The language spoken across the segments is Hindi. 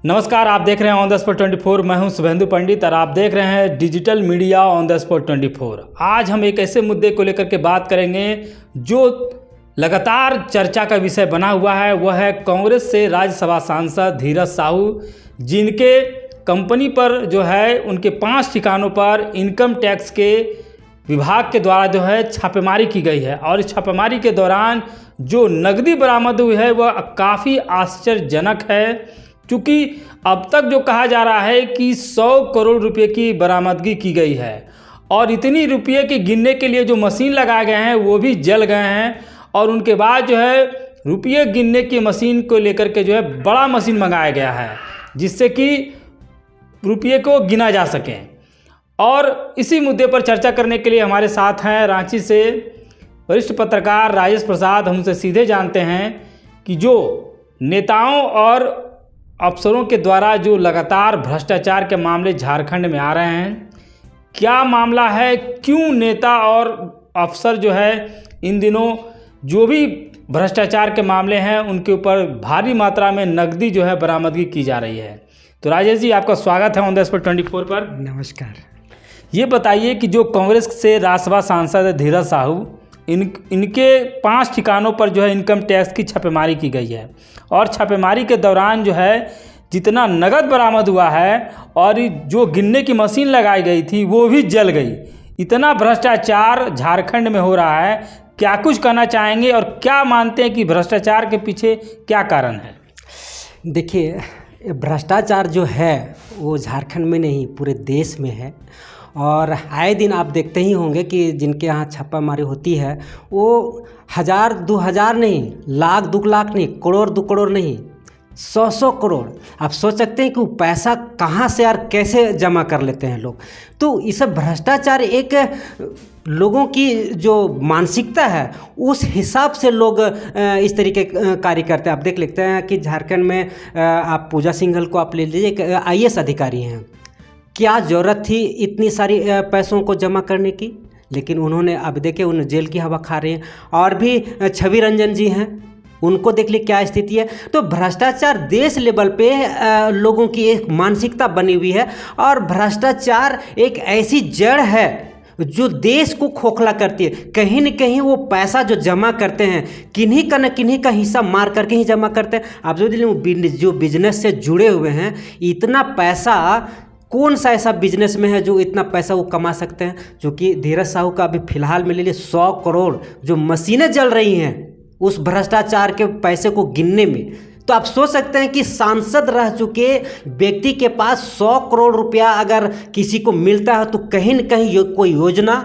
नमस्कार, आप देख रहे हैं ऑन द स्पॉट 24। मैं हूं शुभेंदु पंडित और आप देख रहे हैं digital media on the spot 24। आज हम एक ऐसे मुद्दे को लेकर के बात करेंगे जो लगातार चर्चा का विषय बना हुआ है। वह है कांग्रेस से राज्यसभा सांसद धीरज साहू, जिनके कंपनी पर जो है उनके 5 ठिकानों पर इनकम टैक्स के विभाग के द्वारा जो है छापेमारी की गई है। और इस छापेमारी के दौरान जो नकदी बरामद हुई है वह काफ़ी आश्चर्यजनक है, क्योंकि अब तक जो कहा जा रहा है कि 100 करोड़ रुपए की बरामदगी की गई है और इतनी रुपये के गिनने के लिए जो मशीन लगाए गए हैं वो भी जल गए हैं। और उनके बाद जो है रुपये गिनने की मशीन को लेकर के जो है बड़ा मशीन मंगाया गया है, जिससे कि रुपये को गिना जा सके। और इसी मुद्दे पर चर्चा करने के लिए हमारे साथ हैं रांची से वरिष्ठ पत्रकार राजेश प्रसाद। हम उनसे सीधे जानते हैं कि जो नेताओं और अफसरों के द्वारा जो लगातार भ्रष्टाचार के मामले झारखंड में आ रहे हैं, क्या मामला है, क्यों नेता और अफसर जो है इन दिनों जो भी भ्रष्टाचार के मामले हैं उनके ऊपर भारी मात्रा में नकदी जो है बरामदगी की जा रही है। तो राजेश जी, आपका स्वागत है ऑन द स्पॉट 24 पर। नमस्कार। ये बताइए कि जो कांग्रेस से राज्यसभा सांसद धीरज साहू, इनके 5 ठिकानों पर जो है इनकम टैक्स की छापेमारी की गई है और छापेमारी के दौरान जो है जितना नगद बरामद हुआ है और जो गिनने की मशीन लगाई गई थी वो भी जल गई। इतना भ्रष्टाचार झारखंड में हो रहा है, क्या कुछ कहना चाहेंगे और क्या मानते हैं कि भ्रष्टाचार के पीछे क्या कारण है? देखिए, भ्रष्टाचार जो है वो झारखंड में नहीं पूरे देश में है। और आए दिन आप देखते ही होंगे कि जिनके यहाँ छापामारी होती है वो 1000 2000 नहीं, लाख 2 लाख नहीं, करोड़ 2 करोड़ नहीं, 100 करोड़। आप सोच सकते हैं कि वो पैसा कहाँ से और कैसे जमा कर लेते हैं लोग। तो ये सब भ्रष्टाचार एक लोगों की जो मानसिकता है उस हिसाब से लोग इस तरीके कार्य करते हैं। आप देख लेते हैं कि झारखंड में आप पूजा सिंघल को आप ले लीजिए, एक IAS अधिकारी हैं। क्या ज़रूरत थी इतनी सारी पैसों को जमा करने की, लेकिन उन्होंने अब देखे उन जेल की हवा खा रहे हैं। और भी छवि रंजन जी हैं, उनको देख ली क्या स्थिति है। तो भ्रष्टाचार देश लेवल पे लोगों की एक मानसिकता बनी हुई है और भ्रष्टाचार एक ऐसी जड़ है जो देश को खोखला करती है। कहीं न कहीं वो पैसा जो जमा करते हैं किन्हीं का न किन्हीं का हिस्सा मार करके ही जमा करते हैं। आप जो बिजनेस से जुड़े हुए हैं, इतना पैसा कौन सा ऐसा बिजनेस में है जो इतना पैसा वो कमा सकते हैं। जो कि धीरज साहू का अभी फिलहाल में ले लिए 100 करोड़ जो मशीनें जल रही हैं उस भ्रष्टाचार के पैसे को गिनने में। तो आप सोच सकते हैं कि सांसद रह चुके व्यक्ति के पास 100 करोड़ रुपया अगर किसी को मिलता है तो कहीं न कहीं कोई योजना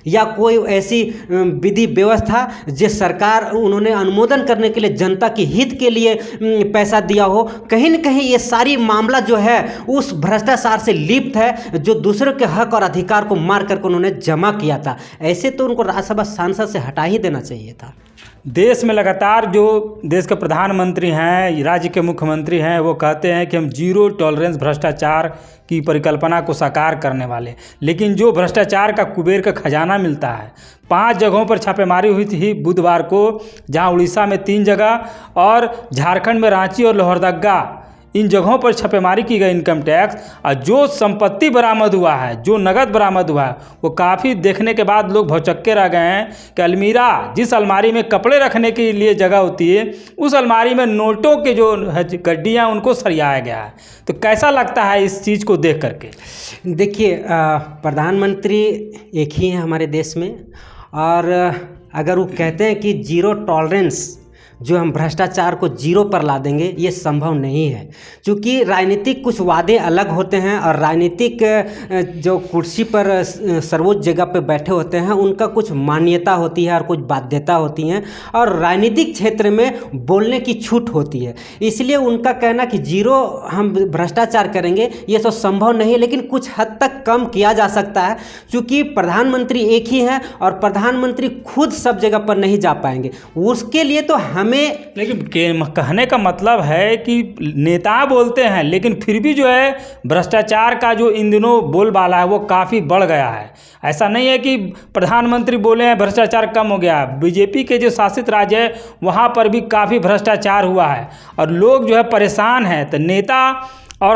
या कोई ऐसी विधि व्यवस्था जिस सरकार उन्होंने अनुमोदन करने के लिए जनता के हित के लिए पैसा दिया हो, कहीं न कहीं ये सारी मामला जो है उस भ्रष्टाचार से लिप्त है जो दूसरों के हक और अधिकार को मार करके उन्होंने जमा किया था। ऐसे तो उनको राज्यसभा सांसद से हटा ही देना चाहिए था। देश में लगातार जो देश के प्रधानमंत्री हैं, राज्य के मुख्यमंत्री हैं, वो कहते हैं कि हम जीरो टॉलरेंस भ्रष्टाचार की परिकल्पना को साकार करने वाले, लेकिन जो भ्रष्टाचार का कुबेर का खजाना मिलता है। 5 जगहों पर छापेमारी हुई थी बुधवार को, जहां उड़ीसा में 3 जगह और झारखंड में रांची और लोहरदगा, इन जगहों पर छापेमारी की गई इनकम टैक्स। और जो संपत्ति बरामद हुआ है, जो नगद बरामद हुआ है, वो काफ़ी देखने के बाद लोग भौचक्के रह गए हैं कि अलमीरा, जिस अलमारी में कपड़े रखने के लिए जगह होती है, उस अलमारी में नोटों के जो गड्डियाँ उनको सरियाया गया है। तो कैसा लगता है इस चीज़ को देख करके? देखिए, प्रधानमंत्री एक ही हैं हमारे देश में, और अगर वो कहते हैं कि जीरो टॉलरेंस, जो हम भ्रष्टाचार को जीरो पर ला देंगे, ये संभव नहीं है। क्योंकि राजनीतिक कुछ वादे अलग होते हैं और राजनीतिक जो कुर्सी पर सर्वोच्च जगह पर बैठे होते हैं उनका कुछ मान्यता होती है और कुछ बाध्यता होती हैं और राजनीतिक क्षेत्र में बोलने की छूट होती है। इसलिए उनका कहना कि जीरो हम भ्रष्टाचार करेंगे ये तो संभव नहीं है, लेकिन कुछ हद तक कम किया जा सकता है। क्योंकि प्रधानमंत्री एक ही हैं और प्रधानमंत्री खुद सब जगह पर नहीं जा पाएंगे। उसके लिए तो लेकिन कहने का मतलब है कि नेता बोलते हैं, लेकिन फिर भी जो है भ्रष्टाचार का जो इन दिनों बोलबाला है वो काफ़ी बढ़ गया है। ऐसा नहीं है कि प्रधानमंत्री बोले हैं भ्रष्टाचार कम हो गया। बीजेपी के जो शासित राज्य है वहाँ पर भी काफ़ी भ्रष्टाचार हुआ है और लोग जो है परेशान हैं। तो नेता और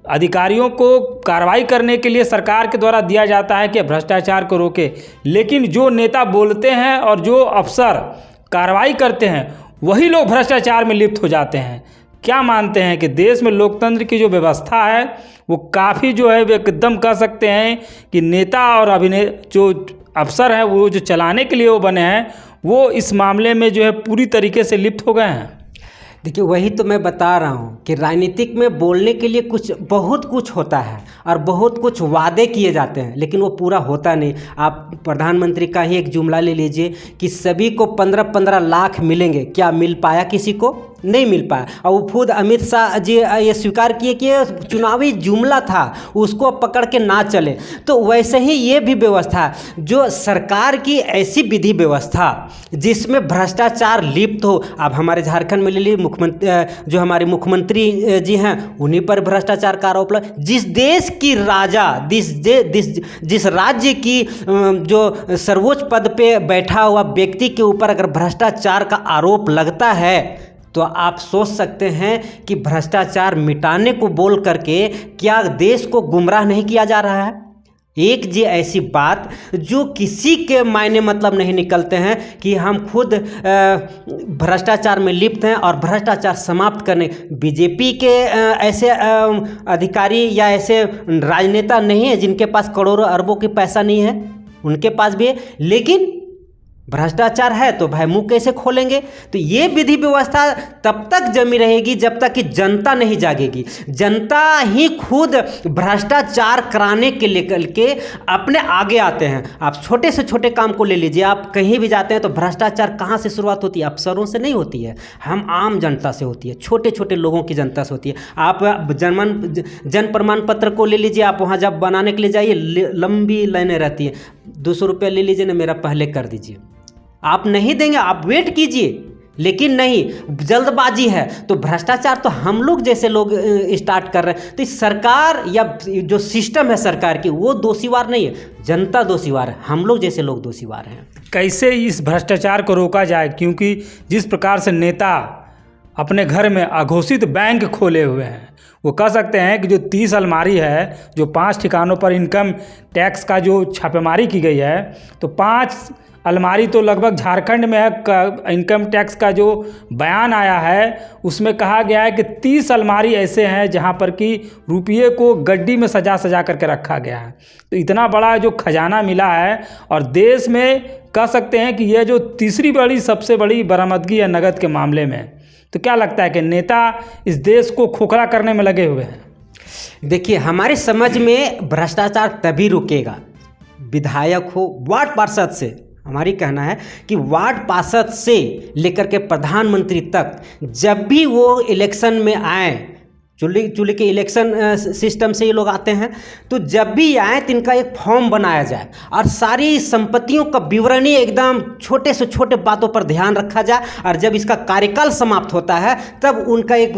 अधिकारियों को कार्रवाई करने के लिए सरकार के द्वारा दिया जाता है कि भ्रष्टाचार को रोके, लेकिन जो नेता बोलते हैं और जो अफसर कार्रवाई करते हैं वही लोग भ्रष्टाचार में लिप्त हो जाते हैं। क्या मानते हैं कि देश में लोकतंत्र की जो व्यवस्था है वो काफ़ी जो है एकदम कह सकते हैं कि नेता और जो अफसर हैं वो जो चलाने के लिए वो बने हैं वो इस मामले में जो है पूरी तरीके से लिप्त हो गए हैं। देखिए, वही तो मैं बता रहा हूँ कि राजनीतिक में बोलने के लिए बहुत कुछ होता है और बहुत कुछ वादे किए जाते हैं, लेकिन वो पूरा होता नहीं। आप प्रधानमंत्री का ही एक जुमला ले लीजिए कि सभी को 15-15 लाख मिलेंगे, क्या मिल पाया? किसी को नहीं मिल पाया। और वो खुद अमित शाह जी ये स्वीकार किए कि ये चुनावी जुमला था, उसको पकड़ के ना चले। तो वैसे ही ये भी व्यवस्था, जो सरकार की ऐसी विधि व्यवस्था जिसमें भ्रष्टाचार लिप्त हो। अब हमारे झारखंड में ले लीजिए, मुख्यमंत्री जो हमारे मुख्यमंत्री जी हैं उन्हीं पर भ्रष्टाचार का आरोप लगा। जिस देश की राजा जिस राज्य की जो सर्वोच्च पद पे बैठा हुआ व्यक्ति के ऊपर अगर भ्रष्टाचार का आरोप लगता है तो आप सोच सकते हैं कि भ्रष्टाचार मिटाने को बोल करके क्या देश को गुमराह नहीं किया जा रहा है। एक जी ऐसी बात जो किसी के मायने मतलब नहीं निकलते हैं कि हम खुद भ्रष्टाचार में लिप्त हैं और भ्रष्टाचार समाप्त करने। बीजेपी के ऐसे अधिकारी या ऐसे राजनेता नहीं है जिनके पास करोड़ों अरबों की पैसा नहीं है, उनके पास भी है, लेकिन भ्रष्टाचार है तो भाई मुंह कैसे खोलेंगे। तो ये विधि व्यवस्था तब तक जमी रहेगी जब तक कि जनता नहीं जागेगी। जनता ही खुद भ्रष्टाचार कराने के लेकर के अपने आगे आते हैं। आप छोटे से छोटे काम को ले लीजिए, आप कहीं भी जाते हैं तो भ्रष्टाचार कहाँ से शुरुआत होती है? अफसरों से नहीं होती है, हम आम जनता से होती है, छोटे छोटे लोगों की जनता से होती है। आप जन प्रमाण पत्र को ले लीजिए, आप वहाँ जब बनाने के लिए जाइए लंबी लाइनें रहती है। 200 रुपया ले लीजिए ना, मेरा पहले कर दीजिए। आप नहीं देंगे, आप वेट कीजिए, लेकिन नहीं, जल्दबाजी है। तो भ्रष्टाचार तो हम लोग जैसे लोग स्टार्ट कर रहे हैं। तो इस सरकार या जो सिस्टम है सरकार की वो दोषीवार नहीं है, जनता दोषीवार है, हम लोग जैसे लोग दोषीवार हैं। कैसे इस भ्रष्टाचार को रोका जाए? क्योंकि जिस प्रकार से नेता अपने घर में अघोषित बैंक खोले हुए हैं, वो कह सकते हैं कि जो 30 अलमारी है, जो 5 ठिकानों पर इनकम टैक्स का जो छापेमारी की गई है, तो 5 अलमारी तो लगभग झारखंड में है। इनकम टैक्स का जो बयान आया है उसमें कहा गया है कि 30 अलमारी ऐसे हैं जहां पर कि रुपये को गड्डी में सजा सजा करके रखा गया है। तो इतना बड़ा जो खजाना मिला है और देश में कह सकते हैं कि यह जो तीसरी सबसे बड़ी बरामदगी है नगद के मामले में। तो क्या लगता है कि नेता इस देश को खोखला करने में लगे हुए हैं? देखिए, हमारे समझ में भ्रष्टाचार तभी रुकेगा, विधायक हो, वार्ड पार्षद से। हमारी कहना है कि वार्ड पार्षद से लेकर के प्रधानमंत्री तक जब भी वो इलेक्शन में आए, चुली के इलेक्शन सिस्टम से ये लोग आते हैं, तो जब भी आए तो इनका एक फॉर्म बनाया जाए और सारी संपत्तियों का विवरणी एकदम छोटे से छोटे बातों पर ध्यान रखा जाए। और जब इसका कार्यकाल समाप्त होता है तब उनका एक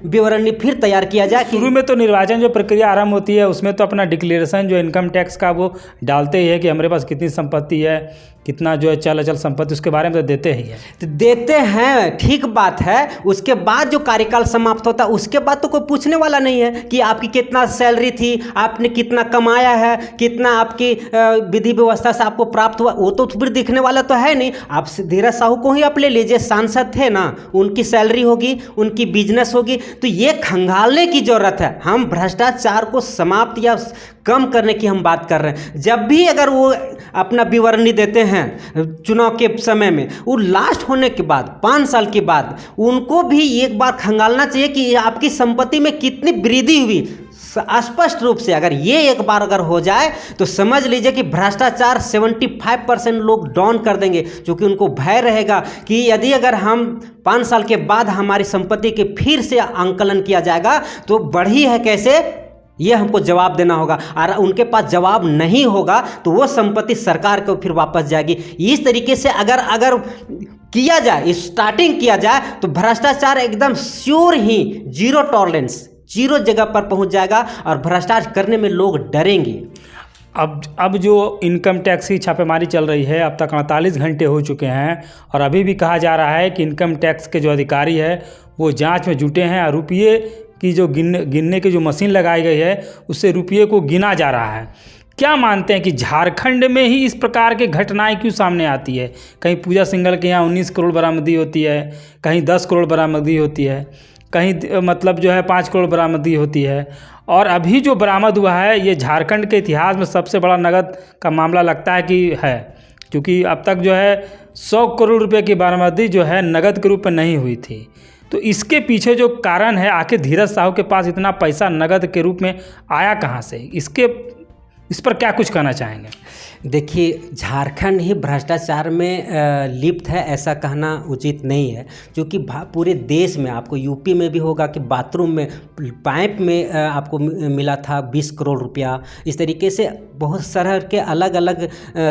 विवरणी फिर तैयार किया जाए। शुरू में तो निर्वाचन जो प्रक्रिया आरंभ होती है उसमें तो अपना डिक्लेरेशन जो इनकम टैक्स का वो डालते ही है कि हमारे पास कितनी संपत्ति है, कितना जो है चल अचल संपत्ति, उसके बारे में तो देते ही है। तो देते हैं, ठीक बात है। उसके बाद जो कार्यकाल समाप्त होता है उसके बाद तो कोई पूछने वाला नहीं है कि आपकी कितना सैलरी थी, आपने कितना कमाया है, कितना आपकी विधि व्यवस्था से आपको प्राप्त हुआ, वो तो फिर दिखने वाला तो है नहीं। आप धीरज साहू को ही आप ले लीजिए, सांसद थे ना, उनकी सैलरी होगी, उनकी बिजनेस होगी। तो ये खंगालने की जरूरत है। हम भ्रष्टाचार को समाप्त या कम करने की हम बात कर रहे हैं। जब भी अगर वो अपना विवरणी देते हैं चुनाव के समय में, वो लास्ट होने के बाद 5 साल के बाद उनको भी एक बार खंगालना चाहिए कि आपकी संपत्ति में कितनी वृद्धि हुई। स्पष्ट रूप से अगर ये एक बार अगर हो जाए तो समझ लीजिए कि भ्रष्टाचार 75% लोग डाउन कर देंगे, क्योंकि उनको भय रहेगा कि यदि अगर हम 5 साल के बाद हमारी संपत्ति के फिर से आंकलन किया जाएगा तो बढ़ी है कैसे, ये हमको जवाब देना होगा। और उनके पास जवाब नहीं होगा तो वो संपत्ति सरकार को फिर वापस जाएगी। इस तरीके से अगर किया जाए, स्टार्टिंग किया जाए, तो भ्रष्टाचार एकदम श्योर ही जीरो टॉलरेंस, जीरो जगह पर पहुंच जाएगा और भ्रष्टाचार करने में लोग डरेंगे। अब जो इनकम टैक्स की छापेमारी चल रही है, अब तक 48 घंटे हो चुके हैं और अभी भी कहा जा रहा है कि इनकम टैक्स के जो अधिकारी है वो जांच में जुटे हैं और रुपये की जो गिनने की जो मशीन लगाई गई है उससे रुपये को गिना जा रहा है। क्या मानते हैं कि झारखंड में ही इस प्रकार की घटनाएं क्यों सामने आती है? कहीं पूजा सिंघल के यहाँ 19 करोड़ बरामदी होती है, कहीं 10 करोड़ बरामदी होती है, कहीं मतलब जो है 5 करोड़ बरामदी होती है, और अभी जो बरामद हुआ है ये झारखंड के इतिहास में सबसे बड़ा नगद का मामला लगता है कि है, क्योंकि अब तक जो है 100 करोड़ रुपए की बरामदी जो है नगद के रूप में नहीं हुई थी। तो इसके पीछे जो कारण है, आखिर धीरज साहू के पास इतना पैसा नगद के रूप में आया कहाँ से? इस पर क्या कुछ कहना चाहेंगे? देखिए, झारखंड ही भ्रष्टाचार में लिप्त है ऐसा कहना उचित नहीं है, क्योंकि पूरे देश में आपको यूपी में भी होगा कि बाथरूम में पाइप में आपको मिला था 20 करोड़ रुपया। इस तरीके से बहुत शहर के अलग अलग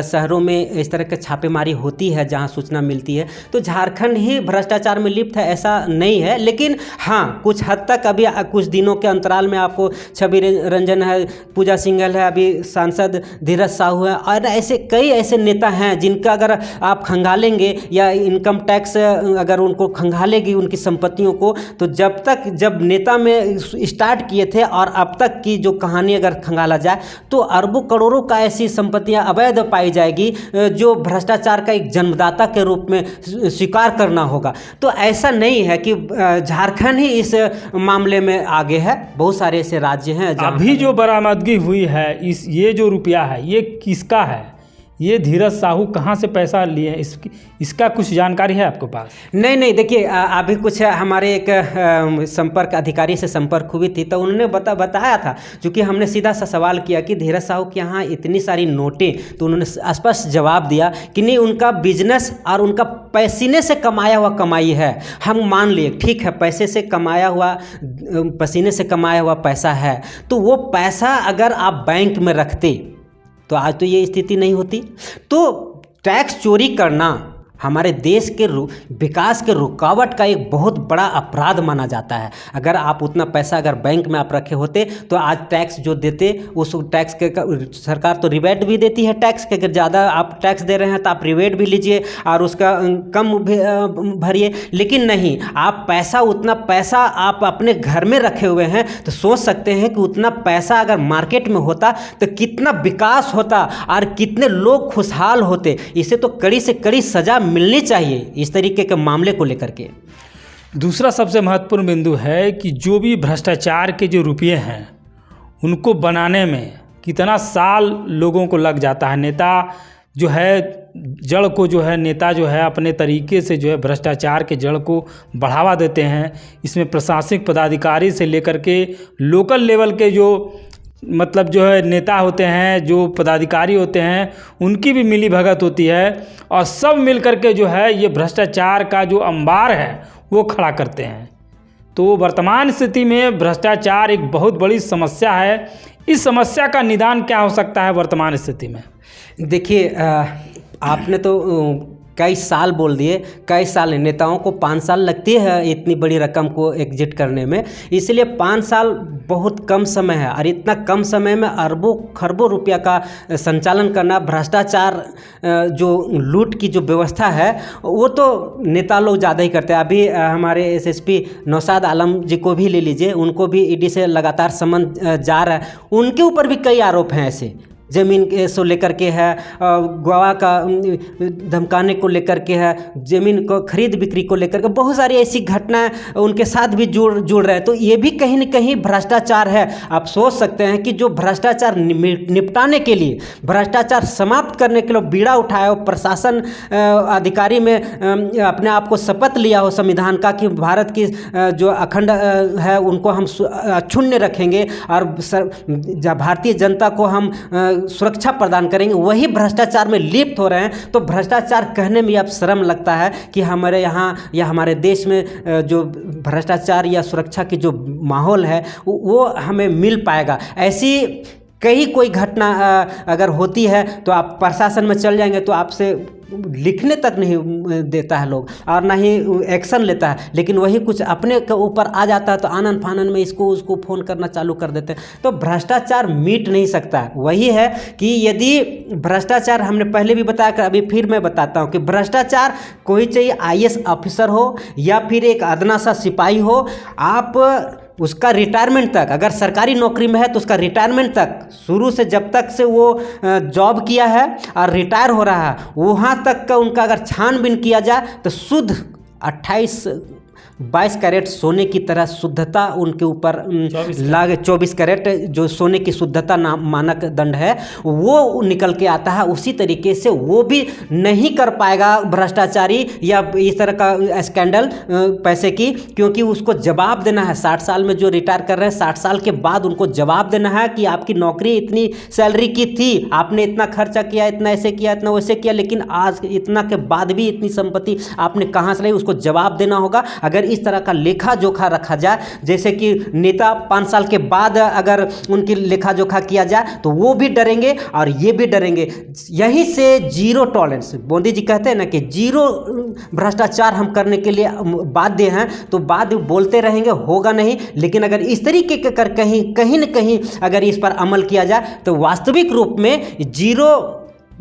शहरों में इस तरह की छापेमारी होती है जहां सूचना मिलती है। तो झारखंड ही भ्रष्टाचार में लिप्त है ऐसा नहीं है, लेकिन हाँ कुछ हद तक अभी कुछ दिनों के अंतराल में आपको छवि रंजन है, पूजा सिंघल है, अभी सांसद धीरज साहू है, और ऐसे कई ऐसे नेता हैं जिनका अगर आप खंगालेंगे या इनकम टैक्स अगर उनको खंगालेगी उनकी संपत्तियों को, तो जब नेता में स्टार्ट किए थे और अब तक की जो कहानी अगर खंगाला जाए तो अरबों करोड़ों का ऐसी संपत्तियां अवैध पाई जाएगी जो भ्रष्टाचार का एक जन्मदाता के रूप में स्वीकार करना होगा। तो ऐसा नहीं है कि झारखंड ही इस मामले में आगे है, बहुत सारे ऐसे राज्य हैं। अभी जो बरामदगी हुई है ये जो रुपया है ये किसका है? ये धीरज साहू कहाँ से पैसा लिए हैं? इसका कुछ जानकारी है आपके पास? नहीं, देखिए अभी कुछ हमारे एक संपर्क अधिकारी से संपर्क हुई थी, तो उन्होंने बताया था, क्योंकि हमने सीधा सा सवाल किया कि धीरज साहू के यहाँ इतनी सारी नोटें, तो उन्होंने स्पष्ट जवाब दिया कि नहीं, उनका बिजनेस और उनका पसीने से कमाया हुआ कमाई है। हम मान लिए ठीक है, पैसे से कमाया हुआ, पसीने से कमाया हुआ पैसा है, तो वो पैसा अगर आप बैंक में रखते तो आज तो ये स्थिति नहीं होती। तो टैक्स चोरी करना हमारे देश के विकास के रुकावट का एक बहुत बड़ा अपराध माना जाता है। अगर आप उतना पैसा अगर बैंक में आप रखे होते तो आज टैक्स जो देते, उस टैक्स के सरकार तो रिबेट भी देती है टैक्स के, अगर ज़्यादा आप टैक्स दे रहे हैं तो आप रिबेट भी लीजिए और उसका कम भरिए। लेकिन नहीं, आप उतना पैसा आप अपने घर में रखे हुए हैं, तो सोच सकते हैं कि उतना पैसा अगर मार्केट में होता तो कितना विकास होता और कितने लोग खुशहाल होते। इसे तो कड़ी से कड़ी सजा मिलनी चाहिए इस तरीके के मामले को लेकर के। दूसरा सबसे महत्वपूर्ण बिंदु है कि जो भी भ्रष्टाचार के जो रुपये हैं उनको बनाने में कितना साल लोगों को लग जाता है। नेता जो है जड़ को जो है नेता जो है अपने तरीके से जो है भ्रष्टाचार के जड़ को बढ़ावा देते हैं। इसमें प्रशासनिक पदाधिकारी से लेकर के लोकल लेवल के जो मतलब जो है नेता होते हैं, जो पदाधिकारी होते हैं, उनकी भी मिली भगत होती है और सब मिल कर के जो है ये भ्रष्टाचार का जो अंबार है वो खड़ा करते हैं। तो वर्तमान स्थिति में भ्रष्टाचार एक बहुत बड़ी समस्या है। इस समस्या का निदान क्या हो सकता है वर्तमान स्थिति में? देखिए, आपने तो कई साल बोल दिए, कई साल नेताओं को 5 साल लगती है इतनी बड़ी रकम को एग्जिट करने में, इसलिए 5 साल बहुत कम समय है और इतना कम समय में अरबों खरबों रुपया का संचालन करना, भ्रष्टाचार जो लूट की जो व्यवस्था है वो तो नेता लोग ज़्यादा ही करते हैं। अभी हमारे एसएसपी नौशाद आलम जी को भी ले लीजिए, उनको भी ईडी से लगातार समन जा रहा है, उनके ऊपर भी कई आरोप हैं ऐसे, ज़मीन को लेकर के है, गवाह का धमकाने को लेकर के है, ज़मीन को खरीद बिक्री को लेकर के बहुत सारी ऐसी घटनाएं उनके साथ भी जुड़ रहे हैं। तो ये भी कहीं न कहीं भ्रष्टाचार है। आप सोच सकते हैं कि जो भ्रष्टाचार निपटाने के लिए, भ्रष्टाचार समाप्त करने के लिए बीड़ा उठाया हो, प्रशासन अधिकारी में अपने आप को शपथ लिया हो संविधान का कि भारत की जो अखंड है उनको हम अक्षुण्य रखेंगे और भारतीय जनता को हम सुरक्षा प्रदान करेंगे, वही भ्रष्टाचार में लिप्त हो रहे हैं। तो भ्रष्टाचार कहने में अब शर्म लगता है कि हमारे यहाँ या हमारे देश में जो भ्रष्टाचार या सुरक्षा की जो माहौल है वो हमें मिल पाएगा। ऐसी कहीं कोई घटना अगर होती है तो आप प्रशासन में चल जाएंगे तो आपसे लिखने तक नहीं देता है लोग और ना ही एक्शन लेता है, लेकिन वही कुछ अपने के ऊपर आ जाता है तो आनन फानन में इसको उसको फ़ोन करना चालू कर देते हैं। तो भ्रष्टाचार मिट नहीं सकता है। वही है कि यदि भ्रष्टाचार, हमने पहले भी बताया कि अभी फिर मैं बताता हूँ कि भ्रष्टाचार कोई चाहिए IAS ऑफिसर हो या फिर एक अदना सा सिपाही हो, आप उसका रिटायरमेंट तक, अगर सरकारी नौकरी में है तो उसका रिटायरमेंट तक, शुरू से जब तक से वो जॉब किया है और रिटायर हो रहा है वहाँ तक का उनका अगर छानबीन किया जाए तो शुद्ध 22 कैरेट सोने की तरह शुद्धता उनके ऊपर लाग 24 कैरेट जो सोने की शुद्धता मानक दंड है वो निकल के आता है। उसी तरीके से वो भी नहीं कर पाएगा भ्रष्टाचारी या इस तरह का स्कैंडल पैसे की, क्योंकि उसको जवाब देना है। 60 साल में जो रिटायर कर रहे हैं 60 साल के बाद उनको जवाब देना है कि आपकी नौकरी इतनी सैलरी की थी, आपने इतना खर्चा किया, इतना ऐसे किया, इतना वैसे किया, लेकिन आज इतना के बाद भी इतनी संपत्ति आपने कहाँ से लाई, उसको जवाब देना होगा। अगर इस तरह का लेखा जोखा रखा जाए, जैसे कि नेता 5 साल के बाद अगर उनकी लेखा जोखा किया जाए तो वो भी डरेंगे और ये भी डरेंगे। यहीं से जीरो टॉलरेंस, मोदी जी कहते हैं ना कि जीरो भ्रष्टाचार हम करने के लिए बाध्य हैं, तो बात बोलते रहेंगे, होगा नहीं। लेकिन अगर इस तरीके के कर कहीं न कहीं अगर इस पर अमल किया जाए तो वास्तविक रूप में जीरो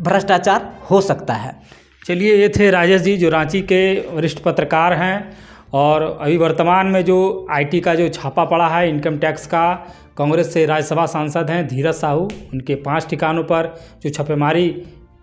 भ्रष्टाचार हो सकता है। चलिए, ये थे राजेश जी जो रांची के वरिष्ठ पत्रकार हैं, और अभी वर्तमान में जो आईटी का जो छापा पड़ा है इनकम टैक्स का, कांग्रेस से राज्यसभा सांसद हैं धीरज साहू, उनके 5 ठिकानों पर जो छापेमारी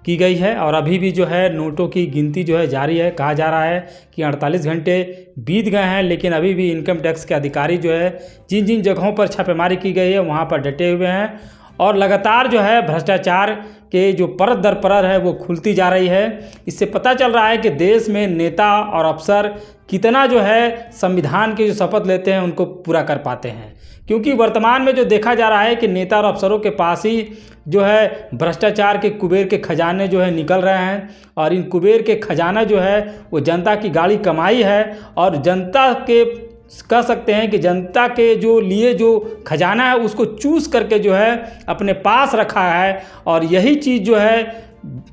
की गई है। और अभी भी जो है नोटों की गिनती जो है जारी है। कहा जा रहा है कि 48 घंटे बीत गए हैं, लेकिन अभी भी इनकम टैक्स के अधिकारी जो है जिन जिन जगहों पर छापेमारी की गई है वहाँ पर डटे हुए हैं, और लगातार जो है भ्रष्टाचार के जो परत दर परत है वो खुलती जा रही है। इससे पता चल रहा है कि देश में नेता और अफसर कितना जो है संविधान के जो शपथ लेते हैं उनको पूरा कर पाते हैं, क्योंकि वर्तमान में जो देखा जा रहा है कि नेता और अफसरों के पास ही जो है भ्रष्टाचार के कुबेर के खजाने जो है निकल रहे हैं, और इन कुबेर के खजाना जो है वो जनता की गाड़ी कमाई है, और जनता के कह सकते हैं कि जनता के जो लिए जो खजाना है उसको चूस करके जो है अपने पास रखा है। और यही चीज़ जो है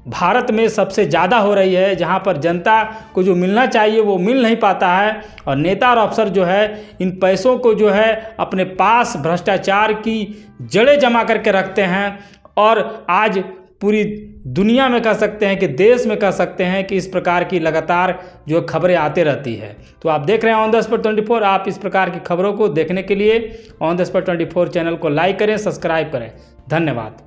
भारत में सबसे ज़्यादा हो रही है, जहां पर जनता को जो मिलना चाहिए वो मिल नहीं पाता है, और नेता और अफसर जो है इन पैसों को जो है अपने पास भ्रष्टाचार की जड़ें जमा करके रखते हैं। और आज पूरी दुनिया में कह सकते हैं कि देश में कह सकते हैं कि इस प्रकार की लगातार जो खबरें आते रहती है। तो आप देख रहे हैं ऑन द स्पॉट 24। आप इस प्रकार की खबरों को देखने के लिए ऑन द स्पॉट 24 चैनल को लाइक करें, सब्सक्राइब करें। धन्यवाद।